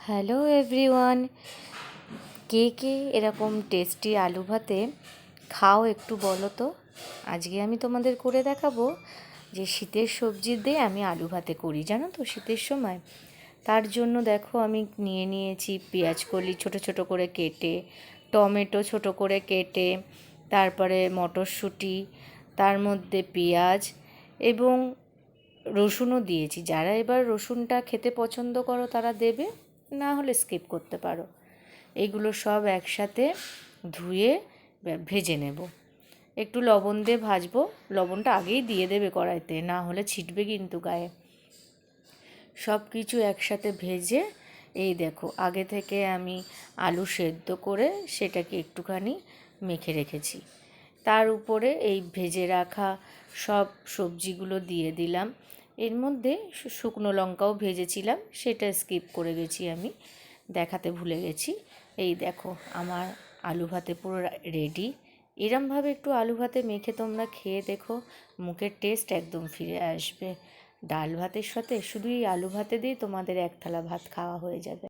Hello everyone, কে কে এরকম tasty আলু ভাতে খাও একটু বলো তো। আজকে আমি তোমাদের করে দেখাবো যে শীতের সবজি দিয়ে আমি আলু ভাতে করি, জানো তো, শীতের সময়। তার জন্য দেখো আমি নিয়ে নিয়েছি পেঁয়াজ কলি ছোট ছোট করে কেটে, টমেটো ছোট করে কেটে, তারপরে মটরশুঁটি, তার মধ্যে পেঁয়াজ এবং রসুনও দিয়েছি। যারা এবার রসুনটা খেতে পছন্দ করো তারা দেবে, না হলে স্কিপ করতে পারো। এগুলো সব একসাথে ধুয়ে ভেজে নেব। একটু লবণ দিয়ে ভাজবো, লবণটা আগেই দিয়ে দেবে কড়াইতে, না হলে ছিটবে কিন্তু গায়ে। সব কিছু একসাথে ভেজে এই দেখো আগে থেকে আমি আলু সেদ্ধ করে সেটাকে একটুখানি মেখে রেখেছি। তার উপরে এই ভেজে রাখা সব সবজিগুলো দিয়ে দিলাম। এর মধ্যে শুকনো লঙ্কাও ভেজেছিলাম, সেটা স্কিপ করে গেছি, আমি দেখাতে ভুলে গেছি। এই দেখো আমার আলু ভাতে পুরো রেডি। এরমভাবে একটু আলু ভাতে মেখে তোমরা খেয়ে দেখো, মুখের টেস্ট একদম ফিরে আসবে। ডাল ভাতের সাথে শুধু এই আলু ভাতে দিয়ে তোমাদের এক থালা ভাত খাওয়া হয়ে যাবে।